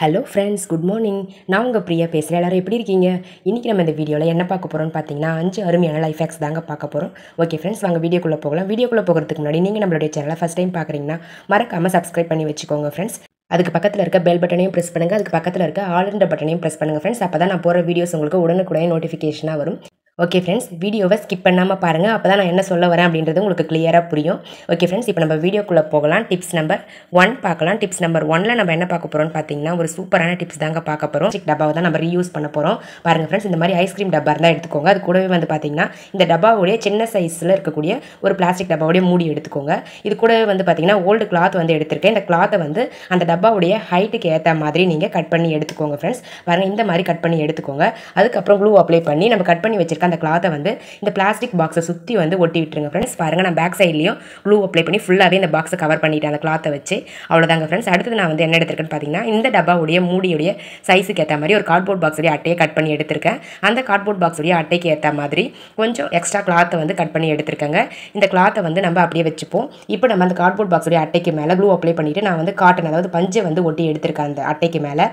Hello friends, good morning. நான் உங்கள் பிரியா பேசுகிறேன். எல்லோரும் எப்படி இருக்கீங்க? இன்றைக்கி நம்ம இந்த வீடியோவில் என்ன பார்க்க போகிறோம்னு பார்த்தீங்கன்னா 5 அருமையான லைஃப் ஹேக்ஸ் தாங்க பார்க்க போகிறோம். ஓகே ஃப்ரெண்ட்ஸ், வாங்க வீடியோக்குள்ளே போகலாம். வீடியோக்குள்ளே போகிறதுக்கு முன்னாடி நீங்கள் நம்மளுடைய சேனலை ஃபஸ்ட் டைம் பார்க்குறீங்கன்னா மறக்காமல் சப்ஸ்கிரைப் பண்ணி வச்சுக்கோங்க ஃப்ரெண்ட்ஸ். அதுக்கு பக்கத்தில் இருக்க பெல் பட்டனையும் ப்ரெஸ் பண்ணுங்கள். அதுக்கு பக்கத்தில் இருக்க ஆல்ன்ற பட்டனையும் ப்ரெஸ் பண்ணுங்கள் ஃப்ரெண்ட்ஸ். அப்போ தான் நான் போகிற வீடியோஸ் உங்களுக்கு உடனுக்குடனே நோட்டிஃபிகேஷனாக வரும். ஓகே ஃப்ரெண்ட்ஸ், வீடியோவை ஸ்கிப் பண்ணாமல் பாருங்கள். அப்போ தான் நான் என்ன சொல்ல வரேன் அப்படின்றது உங்களுக்கு கிளியராக புரியும். ஓகே ஃப்ரெண்ட்ஸ், இப்போ நம்ம வீடியோக்குள்ளே போகலாம். டிப்ஸ் நம்பர் 1 பார்க்கலாம். டிப்ஸ் நம்பர் 1ல் நம்ம என்ன பார்க்க போகிறோம்னு பார்த்தீங்கன்னா ஒரு சூப்பரான டிப்ஸ் தாங்க பார்க்க போகிறோம். டப்பாவை தான் நம்ம ரீயூஸ் பண்ண போகிறோம். பாருங்கள் ஃப்ரெண்ட்ஸ், இந்த மாதிரி ஐஸ்கிரீம் டப்பா இருந்தால் எடுத்துக்கோங்க. அது கூடவே வந்து பார்த்தீங்கன்னா இந்த டப்பாவுடைய சின்ன சைஸில் இருக்கக்கூடிய ஒரு பிளாஸ்டிக் டப்பாவுடைய மூடி எடுத்துக்கோங்க. இது கூடவே வந்து பார்த்தீங்கன்னா ஓல்டு கிளாத் வந்து எடுத்திருக்கேன். இந்த கிளாத்தை வந்து அந்த டப்பாவுடைய ஹைட்டுக்கு ஏற்ற மாதிரி நீங்கள் கட் பண்ணி எடுத்துக்கோங்க ஃப்ரெண்ட்ஸ். பாருங்கள், இந்த மாதிரி கட் பண்ணி எடுத்துக்கோங்க. அதுக்கப்புறம் க்ளூ அப்ளை பண்ணி நம்ம கட் பண்ணி வச்சிருக்க அந்த கிளாத்தை வந்து இந்த பிளாஸ்டிக் பாக்ஸை சுற்றி வந்து ஒட்டி விட்டுருங்க ஃப்ரெண்ட்ஸ். பாருங்கள், நான் பேக் சைட்லையும் க்ளூ அப்ளை பண்ணி ஃபுல்லாகவே இந்த பாக்ஸை கவர் பண்ணிவிட்டேன் அந்த கிளாத்தை வச்சு. அவ்வளோதாங்க ஃப்ரெண்ட்ஸ். அடுத்தது நான் வந்து என்ன எடுத்திருக்கேன்னு பார்த்தீங்கன்னா இந்த டப்பாவுடைய மூடியுடைய சைஸுக்கு ஏற்ற மாதிரி ஒரு கார்ட்போர்ட் பாக்ஸுடைய அட்டையை கட் பண்ணி எடுத்திருக்கேன். அந்த கார்ட்போர்ட் பாக்ஸுடைய அட்டைக்கு ஏற்ற மாதிரி கொஞ்சம் எக்ஸ்ட்ரா கிளாத்தை வந்து கட் பண்ணி எடுத்திருக்கேங்க. இந்த கிளாத்தை வந்து நம்ம அப்படியே வச்சுப்போம். இப்போ நம்ம அந்த கார்ட்போர்ட் பாக்ஸுடைய அட்டைக்கு மேலே க்ளூ அப்ளை பண்ணிவிட்டு நான் வந்து காட்டன், அதாவது பஞ்சை வந்து ஒட்டி எடுத்திருக்கேன் அந்த அட்டைக்கு மேலே.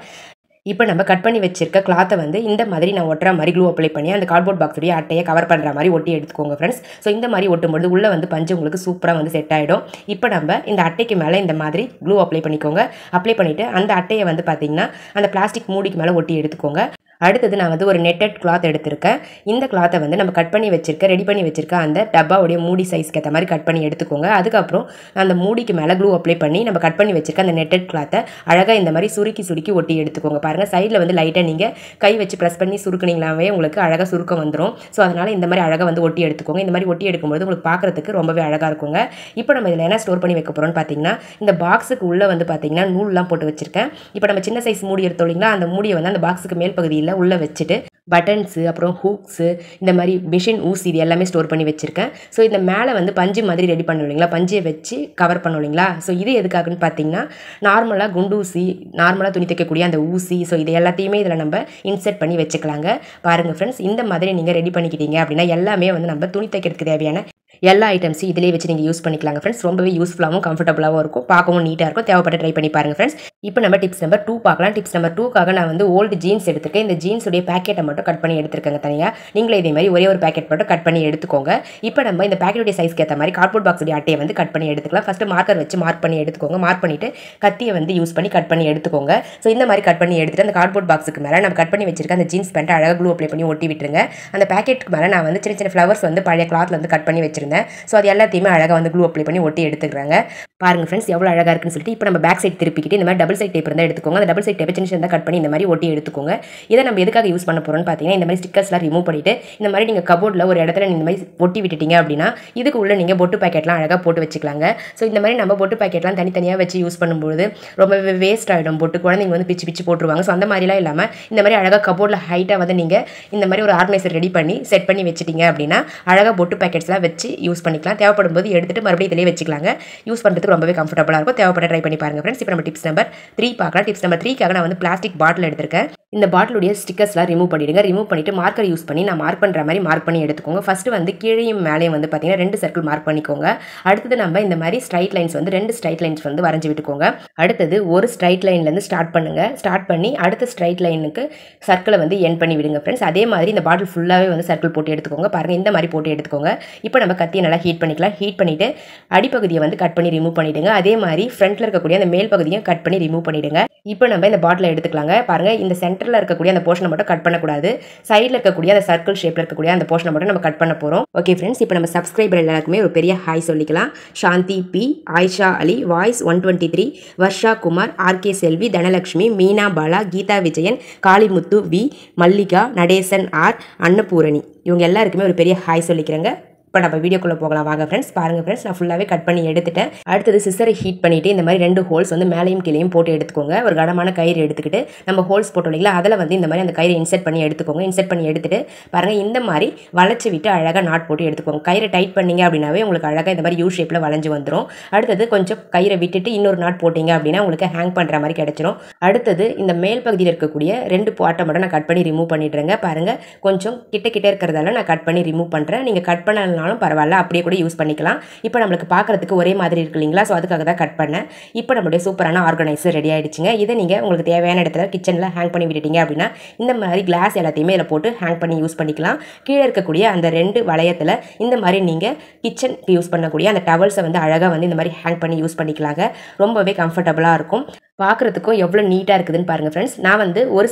இப்போ நம்ம கட் பண்ணி வச்சிருக்க கிளாத்தை வந்து இந்த மாதிரி நான் ஒட்டுற மாதிரி க்ளூ அப்ளை பண்ணி அந்த கார்ட்போர்ட் பாக்ஸுடைய அட்டையை கவர் பண்ணுற மாதிரி ஒட்டி எடுத்துக்கோங்க ஃப்ரெண்ட்ஸ். ஸோ இந்த மாதிரி ஒட்டும்போது உள்ளே வந்து பஞ்சு உங்களுக்கு சூப்பராக வந்து செட் ஆகிடும். இப்போ நம்ம இந்த அட்டைக்கு மேலே இந்த மாதிரி க்ளூ அப்ளை பண்ணிக்கோங்க. அப்ளை பண்ணிவிட்டு அந்த அட்டையை வந்து பார்த்திங்கன்னா அந்த பிளாஸ்டிக் மூடிக்கு மேலே ஒட்டி எடுத்துக்கோங்க. அடுத்தது நான் வந்து ஒரு நெட்டட் கிளாத் எடுத்திருக்கேன். இந்த கிளாத்தை வந்து நம்ம கட் பண்ணி வச்சிருக்க, ரெடி பண்ணி வச்சிருக்க அந்த டப்பாவுடைய மூடி சைஸ்க்கு ஏற்ற மாதிரி கட் பண்ணி எடுத்துக்கோங்க. அதுக்கப்புறம் அந்த மூடிக்கு மேலே க்ளூ அப்ளை பண்ணி நம்ம கட் பண்ணி வச்சிருக்க அந்த நெட்டட் கிளாத்தை அழகாக இந்த மாதிரி சுருக்கி ஒட்டி எடுத்துக்கோங்க. பாருங்கள், சைடில் வந்து லைட்டாக நீங்கள் கை வச்சு ப்ரெஸ் பண்ணி சுருக்குனீங்களாவே உங்களுக்கு அழகாக சுருக்கம் வந்துடும். ஸோ அதனால் இந்த மாதிரி அழகாக வந்து ஒட்டி எடுத்துக்கோங்க. இந்த மாதிரி ஒட்டி எடுக்கும்போது உங்களுக்கு பார்க்குறதுக்கு ரொம்பவே அழகாக இருக்குங்க. இப்போ நம்ம இதில் என்ன ஸ்டோர் பண்ணி வைக்க போகிறோம்னு பார்த்தீங்கன்னா இந்த பாக்ஸுக்கு உள்ளே வந்து பார்த்தீங்கன்னா நூல்லாம் போட்டு வச்சிருக்கேன். இப்போ நம்ம சின்ன சைஸ் மூடி எடுத்தோம் இல்லைங்களா, அந்த மூடியை வந்து அந்த பாக்ஸுக்கு மேல் பகுதியில் உள்ளே வச்சுட்டு பட்டன்ஸு, அப்புறம் ஹூக்ஸு, இந்த மாதிரி மிஷின் ஊசி, இது எல்லாமே ஸ்டோர் பண்ணி வச்சுருக்கேன். ஸோ இந்த மேலே வந்து பஞ்சு மாதிரி ரெடி பண்ணணும் இல்லைங்களா, பஞ்சை வச்சு கவர் பண்ணணும் இல்லைங்களா. ஸோ இது எதுக்காகன்னு பார்த்தீங்கன்னா நார்மலாக குண்டூசி, நார்மலாக துணி தைக்கக்கூடிய அந்த ஊசி, ஸோ இது எல்லாத்தையுமே இதில் நம்ம இன்செர்ட் பண்ணி வச்சுக்கலாங்க. பாருங்கள் ஃப்ரெண்ட்ஸ், இந்த மாதிரி நீங்கள் ரெடி பண்ணிக்கிட்டீங்க அப்படின்னா எல்லாமே வந்து நம்ம துணி தைக்கிறதுக்கு தேவையான எல்லா ஐட்டம்ஸும் இதிலே வச்சு நீங்கள் யூஸ் பண்ணிக்கலாங்க ஃப்ரெண்ட்ஸ். ரொம்பவே யூஸ்ஃபுல்லாகவும் கம்ஃபர்டபுளாகவும் இருக்கும், பார்க்கவும் நீட்டாக இருக்கும். தேவைப்பட்ட ட்ரை பண்ணி பாருங்கள் ஃப்ரெண்ட்ஸ். இப்போ நம்ம டிப்ஸ் நம்பர் 2 பார்க்கலாம். டிப்ஸ் நம்பர் 2க்காக நான் வந்து ஓல்டு ஜீன்ஸ் எடுத்துருக்கேன். இந்த ஜீன்ஸுடைய பேக்கெட்டை மட்டும் கட் பண்ணி எடுத்துருக்கேங்க தனியாக. நீங்களே இதே மாதிரி ஒரே ஒரு பேக்கெட் மட்டும் கட் பண்ணி எடுத்துக்கோங்க. இப்போ நம்ம இந்த பேக்கெட்டுடைய சைஸ்க்கு ஏற்ற மாதிரி கார்ட்போர்ட் பாக்ஸுடைய அட்டையை வந்து கட் பண்ணி எடுத்துக்கலாம். ஃபஸ்ட்டு மார்க்கர் வச்சு மார்க் பண்ணி எடுத்துக்கோங்க. மார்க் பண்ணிவிட்டு கத்தியை வந்து யூஸ் பண்ணி கட் பண்ணி எடுத்துக்கோங்க. ஸோ இந்த மாதிரி கட் பண்ணி எடுத்துகிட்டு அந்த கார்ட்போர்ட் பாக்ஸுக்கு மேலே நம்ம கட் பண்ணி வச்சிருக்க அந்த ஜீன்ஸ் பேண்ட்டை அழகாக க்ளூ அப்ளை பண்ணி ஒட்டி விட்டுருங்க. அந்த பேக்கெட்டுக்கு மேலே நான் வந்து சின்ன சின்ன ஃப்ளவர்ஸ் வந்து பழைய கிளாத்தில் வந்து கட் பண்ணி வச்சிருந்தேன். ஸோ அது எல்லாத்தையுமே அழகாக வந்து க்ளூ அப்ளை பண்ணி ஒட்டி எடுத்துக்கிறாங்க. பாருங்கள் ஃப்ரெண்ட்ஸ், எவ்வளோ அழகாக இருக்குன்னு சொல்லிட்டு. இப்போ நம்ம பேக் சைட் திருப்பிக்கிட்டு இந்த மாதிரி டபுள் சைட் டேப் இருந்தால் எடுத்துக்கோங்க. அந்த டபுள் சைட் டேப்பை சின்ன சின்னதாக கட் பண்ணி இந்த மாதிரி ஒட்டி எடுத்துக்கோங்க. இதை நம்ம எதுக்காக யூஸ் பண்ண போகிறோம்னு பார்த்தீங்கன்னா இந்த மாதிரி ஸ்டிக்கர்ஸ்லாம் ரிமூவ் பண்ணிவிட்டு இந்த மாதிரி நீங்கள் கபோர்டில் ஒரு இடத்துல இந்த மாதிரி ஒட்டி விட்டுட்டீங்க அப்படின்னா இதுக்கு உள்ள நீங்கள் பொட்டு பேக்கெட்லாம் அழகாக போட்டு வச்சுக்கலாங்க. ஸோ இந்த மாதிரி நம்ம பொட்டு பேக்கெட்லாம் தனித்தனியாக வச்சு யூஸ் பண்ணும்போது ரொம்பவே வேஸ்ட் ஆகிடும். பொட்டு குழந்தைங்க வந்து பிச்சு போட்டுருவாங்க. ஸோ அந்த மாதிரிலாம் இல்லாமல் இந்த மாதிரி அழகாக கபோர்டில் ஹைட்டாக வந்து நீங்கள் இந்த மாதிரி ஒரு ஆர்கனைசர் ரெடி பண்ணி செட் பண்ணி வச்சுட்டீங்க அப்படின்னா அழகாக பொட்டு பேக்கெட்ஸ்லாம் வச்சு யூஸ் பண்ணிக்கலாம். தேவைப்படும் போது எடுத்துகிட்டு மறுபடியும் இதிலே வச்சுக்கலாங்க. யூஸ் பண்ணுறதுக்கு ரொம்பவே கம்ஃபர்டபுளாக இருக்கும். தேவைப்பட்ட ட்ரை பண்ணி பாருங்கள் ஃப்ரெண்ட்ஸ். இப்போ நம்ம டிப்ஸ் நம்பர் 3 பார்க்கலாம். டிப்ஸ் நம்பர் 3க்காக நான் வந்து பிளாஸ்டிக் பாட்டில் எடுத்திருக்கேன். இந்த பாட்டிலுடைய ஸ்டிக்கர்ஸ்லாம் ரிமூவ் பண்ணிவிடுங்க. ரிமூவ் பண்ணிவிட்டு மார்க்கர் யூஸ் பண்ணி நான் மார்க் பண்ணுற மாதிரி மார்க் பண்ணி எடுத்துக்கோங்க. ஃபஸ்ட்டு வந்து கீழையும் மேலேயும் வந்து பார்த்தீங்கன்னா 2 சர்க்கிள் மார்க் பண்ணிக்கோங்க. அடுத்தது நம்ம இந்த மாதிரி ஸ்ட்ரைட் லைன்ஸ் வந்து 2 ஸ்ட்ரைட் லைன்ஸ் வந்து வரைஞ்சி விட்டுக்கோங்க. அடுத்தது ஒரு ஸ்ட்ரைட் லைன்லேருந்து ஸ்டார்ட் பண்ணுங்கள். ஸ்டார்ட் பண்ணி அடுத்த ஸ்ட்ரைட் லைனுக்கு சர்க்கிளை வந்து என் பண்ணி விடுங்க ஃப்ரெண்ட்ஸ். அதே மாதிரி இந்த பாட்டில் ஃபுல்லாகவே வந்து சர்க்கிள் போட்டு எடுத்துக்கோங்க. பாருங்கள், இந்த மாதிரி போட்டு எடுத்துக்கோங்க. இப்போ நம்ம கத்தியை நல்லா ஹீட் பண்ணிக்கலாம். ஹீட் பண்ணிவிட்டு அடிப்பகுதியை வந்து கட் பண்ணி ரிமூவ் பண்ணிவிடுங்க. அதே மாதிரி ஃப்ரண்ட்டில் இருக்கக்கூடிய அந்த மேல் பகுதியும் கட் பண்ணி ரிமூவ் பண்ணிவிடுங்க. இப்போ நம்ம இந்த பாட்டிலை எடுத்துக்கலாங்க. பாருங்கள், இந்த சென்டரில் இருக்கக்கூடிய அந்த போர்ஷனை மட்டும் கட் பண்ணக்கூடாது. சைடில் இருக்கக்கூடிய அந்த சர்க்கிள் ஷேப்பில் இருக்கக்கூடிய அந்த போர்ஷனை மட்டும் நம்ம கட் பண்ண போகிறோம். ஓகே ஃப்ரெண்ட்ஸ், இப்போ நம்ம சப்ஸ்கிரைபர் எல்லாருக்குமே ஒரு பெரிய ஹாய் சொல்லிக்கலாம். Shanthi B, Ayesha Ali, voice 123, Varsha Kumar, RK Selvi, Dhanalakshmi, Meena Bala, Geetha Vijayan, Kalimuthu V, Mallika, Natesan R, Annapoorani, இவங்க எல்லாருக்குமே ஒரு பெரிய ஹாய் சொல்லிக்கிறேங்க. இப்போ நம்ம வீடியோக்குள்ளே போகலாம் வாங்க ஃப்ரெண்ட்ஸ். பாருங்கள் ஃப்ரெண்ட்ஸ், நான் ஃபுல்லாகவே கட் பண்ணி எடுத்துட்டேன். அடுத்தது சிசரை ஹீட் பண்ணிவிட்டு இந்த மாதிரி 2 ஹோல்ஸ் வந்து மேலேயும் கீழேயும் போட்டு எடுத்துக்கோங்க. ஒரு கனமான கயிறு எடுத்துக்கிட்டு நம்ம ஹோல்ஸ் போட்டோம் இல்லைங்களா, அதில் வந்து இந்த மாதிரி அந்த கயிறை இன்செர்ட் பண்ணி எடுத்துக்கோங்க. இன்செர்ட் பண்ணி எடுத்துகிட்டு பாருங்கள், இந்த மாதிரி வளைச்சி விட்டு அழகாக நாட் போட்டு எடுத்துக்கோங்க. கயிறை டைட் பண்ணிங்க அப்படின்னாவே உங்களுக்கு அழகாக இந்த மாதிரி யூ ஷேப்பில் வளைஞ்சு வந்துடும். அடுத்தது கொஞ்சம் கயிறை விட்டுட்டு இன்னொரு நாட் போட்டிங்க அப்படின்னா உங்களுக்கு ஹேங் பண்ணுற மாதிரி கிடச்சிரும். அடுத்தது இந்த மேல் பகுதியில் இருக்கக்கூடிய 2 பாட்டை மட்டும் நான் கட் பண்ணி ரிமூவ் பண்ணிடுறேங்க. பாருங்கள், கொஞ்சம் கிட்ட இருக்கிறதால நான் கட் பண்ணி ரிமூவ் பண்ணுறேன். நீங்கள் கட் பண்ண வேணும்னாலும் பரவாயில்ல, அப்படியே கூட யூஸ் பண்ணிக்கலாம். இப்போ நம்மளுக்கு பார்க்குறதுக்கு ஒரே மாதிரி இருக்கு இல்லைங்களா, ஸோ அதுக்காக தான் கட் பண்ணேன். இப்போ நம்மளுடைய சூப்பரான ஆர்கனைசர் ரெடி ஆகிடுச்சுங்க. இதை நீங்கள் உங்களுக்கு தேவையான இடத்துல கிச்சனில் ஹேங் பண்ணி விட்டுட்டீங்க அப்படின்னா இந்த மாதிரி கிளாஸ் எல்லாத்தையுமே இதில் போட்டு ஹேங் பண்ணி யூஸ் பண்ணிக்கலாம். கீழே இருக்கக்கூடிய அந்த 2 வளையத்தில் இந்த மாதிரி நீங்கள் கிச்சனுக்கு யூஸ் பண்ணக்கூடிய அந்த டவல்ஸை வந்து அழகாக வந்து இந்த மாதிரி ஹேங் பண்ணி யூஸ் பண்ணிக்கலாங்க. ரொம்பவே கம்ஃபர்டபுளாக இருக்கும். பார்க்குறதுக்கும் எவ்வளோ நீட்டாக இருக்குதுன்னு பாருங்கள் ஃப்ரெண்ட்ஸ். நான் வந்து ஒரு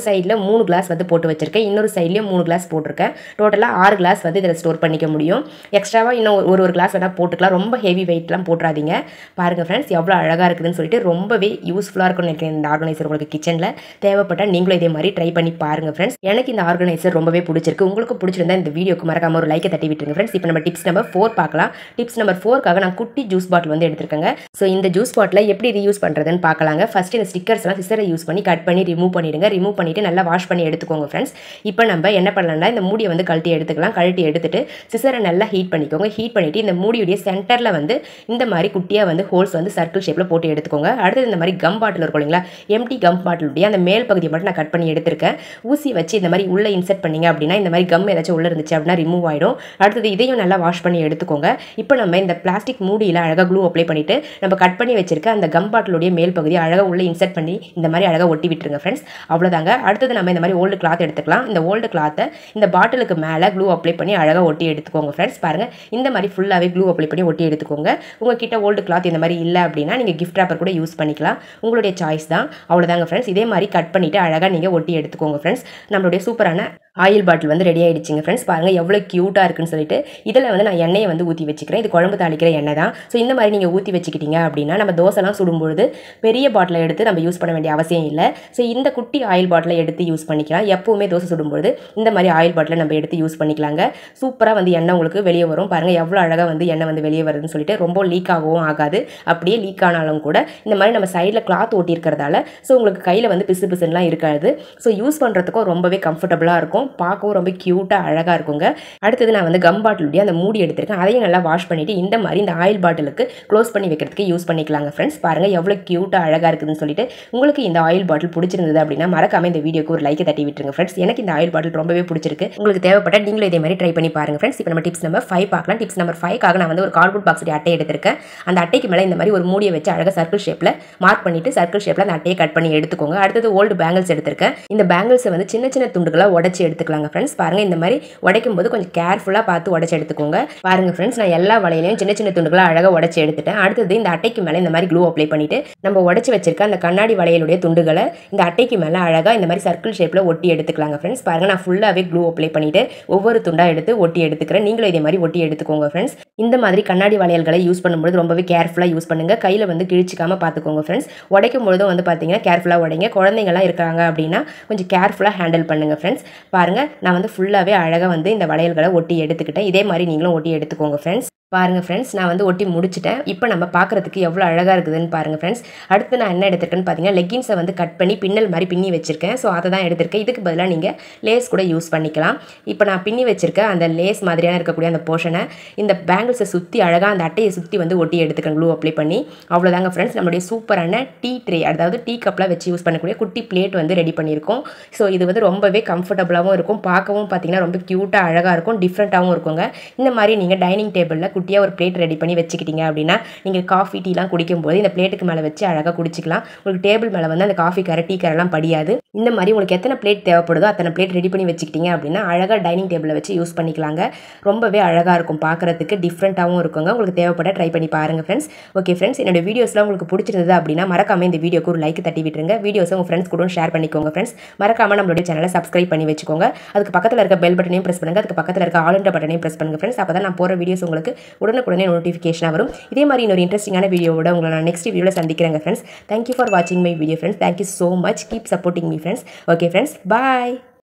சைடில் 3 கிளாஸ் வந்து போட்டு வச்சுருக்கேன், இன்னொரு சைட்லேயும் 3 கிளாஸ் போட்டிருக்கேன். டோட்டலாக 6 கிளாஸ் வந்து இதில் ஸ்டோர் பண்ணிக்க முடியும். எக்ஸ்ட்ராவாக இன்னும் ஒரு கிளாஸ் வேணால் போட்டுக்கலாம். ரொம்ப ஹெவி வெயிட்லாம் போட்டுறாதீங்க. பாருங்கள் ஃப்ரெண்ட்ஸ் எவ்வளோ அழகாக இருக்குதுன்னு சொல்லிட்டு ரொம்பவே யூஸ்ஃபுல்லாக இருக்கும்னு நினைக்கிறேன் இந்த ஆர்கனைசர். உங்களுக்கு கிச்சனில் தேவைப்பட்டால் நீங்களும் இதே மாதிரி ட்ரை பண்ணி பாருங்கள் ஃப்ரெண்ட்ஸ். எனக்கு இந்த ஆர்கனைசர் ரொம்பவே பிடிச்சிருக்கு. உங்களுக்கு பிடிச்சிருந்தா இந்த வீடியோக்கு மறக்காம ஒரு லைக்கை தட்டி விட்டுருங்க ஃப்ரெண்ட்ஸ். இப்போ நம்ம டிப்ஸ் நம்பர் 4 பார்க்கலாம். டிப்ஸ் நம்பர் 4க்காக நான் குட்டி ஜூஸ் பாட்டில் வந்து எடுத்துருக்கேங்க. ஸோ இந்த ஜூஸ் பாட்டில் எப்படி ரீயூஸ் பண்ணுறதுன்னு பார்க்கலாங்க. ஃபஸ்ட்டு இந்த ஸ்டிக்கர்ஸ்லாம் சிசரை யூஸ் பண்ணி கட் பண்ணி ரிமூவ் பண்ணிவிடுங்க. ரிமூவ் பண்ணிவிட்டு நல்லா வாஷ் பண்ணி எடுத்துக்கோங்க ஃப்ரெண்ட்ஸ். இப்போ நம்ம என்ன பண்ணலாம்னா இந்த மூடியை வந்து கழட்டி எடுத்துக்கலாம். கழட்டி எடுத்துட்டு சிசரை நல்லா ஹீட் பண்ணிக்கோங்க. ஹீட் பண்ணிவிட்டு இந்த மூடியுடைய சென்டரில் வந்து இந்த மாதிரி குட்டியாக வந்து ஹோல்ஸ் வந்து சர்க்கிள் ஷேப்பில் போட்டு எடுத்துக்கோங்க. அடுத்தது இந்த மாதிரி கம் பாட்டில் இருக்கும் இல்லைங்களா, எம்டி கம் பாட்டிலுடைய அந்த மேல் பகுதியை மட்டும் நான் கட் பண்ணி எடுத்திருக்கேன். ஊசி வச்சு இந்த மாதிரி உள்ளே இன்செர்ட் பண்ணிங்க அப்படின்னா இந்த மாதிரி கம் ஏதாச்சும் உள்ளே இருந்துச்சு அப்படின்னா ரிமூவ் ஆகிடும். அடுத்தது இதையும் நல்லா வாஷ் பண்ணி எடுத்துக்கோங்க. இப்போ நம்ம இந்த பிளாஸ்டிக் மூடியில் அழகாக க்ளூ அப்ளை பண்ணிவிட்டு நம்ம கட் பண்ணி வச்சிருக்க அந்த கம் பாட்டிலுடைய மேல் பகுதியை அழகாக உள்ளே இன்செர்ட் பண்ணி இந்த மாதிரி அழகாக ஒட்டி விட்டுருங்க ஃப்ரெண்ட்ஸ். அவ்வளோதாங்க. அடுத்தது நம்ம இந்த மாதிரி ஓல்டு கிளாத் எடுத்துக்கலாம். இந்த ஓல்டு கிளாத்தை இந்த பாட்டிலுக்கு மேலே க்ளூ அப்ளை பண்ணி அழகாக ஒட்டி எடுத்துக்கோங்க ஃப்ரெண்ட்ஸ். பாருங்கள் இந்த மாதிரி ஃபுல்லாகவே க்ளூ அப்ளை பண்ணி ஒட்டி எடுத்துக்கோங்க. உங்ககிட்ட ஓல்டு கிளாத் இந்த மாதிரி இல்லை அப்படின்னா நீங்கள் கிஃப்ட் ராப்பர் கூட யூஸ் பண்ணிக்கலாம். உங்களுடைய சாய்ஸ் தான். அவ்வளோதாங்க ஃப்ரெண்ட்ஸ். இதே மாதிரி கட் பண்ணிவிட்டு அழகாக நீங்கள் ஒட்டி எடுத்துக்கோங்க ஃப்ரெண்ட்ஸ். நம்மளுடைய சூப்பரான ஆயில் பாட்டில் வந்து ரெடி ஆகிடுச்சிங்க ஃப்ரெண்ட்ஸ். பாருங்கள் எவ்வளோ க்யூட்டாக இருக்குன்னு சொல்லிட்டு. இதில் வந்து நான் எண்ணெயை வந்து ஊற்றி வச்சுக்கிறேன். இது குழம்பு தாளிக்கிற எண்ணெய் தான். ஸோ இந்த மாதிரி நீங்கள் ஊற்றி வச்சுக்கிட்டீங்க அப்படின்னா நம்ம தோசைலாம் சுடும்பொழுது பெரிய பாட்டிலை எடுத்து நம்ம யூஸ் பண்ண வேண்டிய அவசியம் இல்லை. ஸோ இந்த குட்டி ஆயில் பாட்டிலை எடுத்து யூஸ் பண்ணிக்கலாம். எப்போவுமே தோசை சுடும்பொழுது இந்த மாதிரி ஆயில் பாட்டிலை நம்ம எடுத்து யூஸ் பண்ணிக்கலாங்க. சூப்பராக வந்து எண்ணெய் உங்களுக்கு வெளியே வரும். பாருங்கள் எவ்வளோ அழகாக வந்து எண்ணெய் வந்து வெளியே வருதுன்னு சொல்லிட்டு. ரொம்ப லீக் ஆகவும் ஆகாது. அப்படியே லீக் ஆனாலும் கூட இந்த மாதிரி நம்ம சைடில் கிளாத் ஓட்டி இருக்கிறதால ஸோ உங்களுக்கு கையில் வந்து பிசு பிசுலாம் இருக்காது. ஸோ யூஸ் பண்ணுறதுக்கும் ரொம்பவே கம்ஃபர்டபுளாக இருக்கும். பார்க்கவும் ரொம்ப க்யூட்டாக அழகாக இருக்குங்க. அடுத்தது நான் வந்து கம் பாட்டிலுடைய அந்த மூடி எடுத்திருக்கேன். அதையும் நல்லா வாஷ் பண்ணிவிட்டு இந்த மாதிரி இந்த ஆயில் பாட்டிலுக்கு க்ளோஸ் பண்ணி வைக்கிறதுக்கு யூஸ் பண்ணிக்கலாங்க ஃப்ரெண்ட்ஸ். பாருங்கள் எவ்வளோ க்யூட்டாக அழகாக இருக்குதுன்னு சொல்லிட்டு. உங்களுக்கு இந்த ஆயில் பாட்டில் பிடிச்சிருந்தது அப்படின்னா மறக்காம இந்த வீடியோக்கு ஒரு லைக்கை தட்டி விட்டுருங்க ஃப்ரெண்ட்ஸ். எனக்கு இந்த ஆயில் பாட்டில் ரொம்பவே பிடிச்சிருக்கு. உங்களுக்கு தேவைப்பட்ட நீங்களும் இதே மாதிரி ட்ரை பண்ணி பாருங்க ஃப்ரெண்ட்ஸ். இப்போ நம்ம டிப்ஸ் நம்பர் 5 பார்க்கலாம். டிப்ஸ் நம்பர் 5க்காக நான் வந்து ஒரு கார்ட்போர்ட் பாக்ஸ் அட்டை எடுத்திருக்கேன். அந்த அட்டைக்கு மேலே இந்த மாதிரி ஒரு மூடியை வச்சு அழகாக சர்க்கிள் ஷேப்பில் மார்க் பண்ணிட்டு சர்க்கிள் ஷேப்பில் அந்த அட்டையை கட் பண்ணி எடுத்துக்கோங்க. அடுத்தது ஓல்டு பேங்கிள்ஸ் எடுத்திருக்கேன். இந்த பேங்கிள்ஸை வந்து சின்ன சின்ன துண்டுகளாக உடச்சி எடுத்துக்கலாங்க ஃப்ரெண்ட்ஸ். பாருங்கள் இந்த மாதிரி உடைக்கும் போது கொஞ்சம் கேர்ஃபுல்லாக பார்த்து உடச்சி எடுத்துக்கோங்க. பாருங்கள் ஃப்ரெண்ட்ஸ் நான் எல்லா வளையலையும் சின்ன சின்ன துண்டுகளாக அழகாக உடச்சி எடுத்துட்டேன். அடுத்தது இந்த அட்டைக்கு மேலே இந்த மாதிரி க்ளூ அப்ளை பண்ணிட்டு நம்ம உடச்சி வச்சிருக்க அந்த கண்ணாடி வளையலுடைய துண்டுகளை இந்த அட்டைக்கு மேலே அழகாக இந்த மாதிரி சர்க்கிள் ஷேப்பில் ஒட்டி எடுத்துக்கலாங்க ஃப்ரெண்ட்ஸ். பாருங்கள் நான் ஃபுல்லாகவே க்ளூ அப்ளை பண்ணிவிட்டு ஒவ்வொரு துண்டாக எடுத்து ஒட்டி எடுத்துக்கிறேன். நீங்களும் இதே மாதிரி ஒட்டி எடுத்துக்கோங்க ஃப்ரெண்ட்ஸ். இந்த மாதிரி கண்ணாடி வளையல்களை யூஸ் பண்ணும்போது ரொம்பவே கேர்ஃபுல்லாக யூஸ் பண்ணுங்கள். கையில் வந்து கிழிச்சிக்காமல் பார்த்துக்கோங்க ஃப்ரெண்ட்ஸ். உடைக்கும் பொழுதும் வந்து பார்த்தீங்கன்னா கேர்ஃபுல்லாக உடைங்க. குழந்தைங்களாம் இருக்காங்க அப்படின்னா கொஞ்சம் கேர்ஃபுல்லாக ஹேண்டில் பண்ணுங்கள் ஃப்ரெண்ட்ஸ். பாருங்கள் நான் வந்து ஃபுல்லாகவே அழகாக வந்து இந்த வளையல்களை ஒட்டி எடுத்துக்கிட்டேன். இதே மாதிரி நீங்களும் ஒட்டி எடுத்துக்கோங்க ஃப்ரெண்ட்ஸ். பாருங்கள் ஃப்ரெண்ட்ஸ் நான் வந்து ஒட்டி முடிச்சிட்டேன். இப்போ நம்ம பார்க்குறதுக்கு எவ்வளோ அழகாக இருக்குதுன்னு பாருங்கள் ஃப்ரெண்ட்ஸ். அடுத்து நான் என்ன எடுத்திருக்கேன்னு பார்த்தீங்கன்னா லெகின்ஸை வந்து கட் பண்ணி பின்னல் மாதிரி பின்னி வச்சிருக்கேன். ஸோ அதை தான் எடுத்திருக்கேன். இதுக்கு பதிலாக நீங்கள் லேஸ் கூட யூஸ் பண்ணிக்கலாம். இப்போ நான் பின்னி வச்சிருக்கேன் அந்த லேஸ் மாதிரியான இருக்கக்கூடிய அந்த போர்ஷனை இந்த பேங்கிள்ஸை சுற்றி அழகாக அந்த அட்டையை சுற்றி வந்து ஒட்டி எடுத்துக்கிறேன் க்ளூ அப்ளை பண்ணி. அவ்வளோதாங்க ஃப்ரெண்ட்ஸ் நம்மளுடைய சூப்பரான டீ ட்ரே, அதாவது டீ கப்பில் வச்சு யூஸ் பண்ணக்கூடிய குட்டி பிளேட் வந்து ரெடி பண்ணியிருக்கோம். ஸோ இது வந்து ரொம்பவே கம்ஃபர்டபுளாகவும் இருக்கும். பார்க்கவும் பார்த்தீங்கன்னா ரொம்ப க்யூட்டாக அழகாக இருக்கும். டிஃப்ரெண்ட்டாகவும் இருக்குங்க. இந்த மாதிரி நீங்கள் டைனிங் டேபிளில் குட்டியாக ஒரு பிளேட் ரெடி பண்ணி வச்சுக்கிட்டீங்க அப்படின்னா நீங்கள் காஃபி டீலாம் குடிக்கும்போது இந்த பிளேட்டுக்கு மேலே வச்சு அழகாக குடிச்சிக்கலாம். உங்களுக்கு டேபிள் மேலே வந்து அந்த காஃபி கரை டீ கரெல்லாம் படியாது. இந்த மாதிரி உங்களுக்கு எத்தனை பிளேட் தேவைப்படுதோ அத்தனை பிளேட் ரெடி பண்ணி வச்சுக்கிட்டீங்க அப்படின்னா அழகாக டைனிங் டேபிளில் வச்சு யூஸ் பண்ணிக்கலாங்க. ரொம்பவே அழகாக இருக்கும், பார்க்குறதுக்கு டிஃப்ரெண்ட்டாகவும் இருக்குங்க. உங்களுக்கு தேவைப்பட ட்ரை பண்ணி பாருங்கள் ஃப்ரெண்ட்ஸ். ஓகே ஃப்ரெண்ட்ஸ், என்னோட வீடியோஸ்லாம் உங்களுக்கு பிடிச்சிருந்தது அப்படின்னா மறக்காம இந்த வீடியோக்கு ஒரு லைக் தட்டி விட்டுருங்க. வீடியோஸை உங்கள் ஃப்ரெண்ட்ஸ் கூட ஷேர் பண்ணிக்கோங்க ஃப்ரெண்ட்ஸ். மறக்காம நம்மளுடைய சேனலை சப்ஸ்கிரைப் பண்ணி வச்சுக்கோங்க. அதுக்கு பக்கத்தில் இருக்க பெல் பட்டனையும் ப்ரெஸ் பண்ணுங்கள். அதுக்கு பக்கத்தில் இருக்க ஆல் என்ற பட்டனையும் ப்ரெஸ் பண்ணுங்கள் ஃப்ரெண்ட்ஸ். அப்போ தான் நான் போகிற வீடியோஸ் உங்களுக்கு உடனுக்குடனே நோட்டிஃபிகேஷனாக வரும். இதே மாதிரி இன்னொரு இன்ட்ரெஸ்டிங்கான வீடியோவோட உங்களை நான் நெக்ஸ்ட் வீடியோவில் சந்திக்கிறேங்க ஃப்ரெண்ட்ஸ். தேங்க்யூ ஃபார் வாட்சிங் my video friends. Thank you so much. Keep supporting me friends. Okay friends, bye.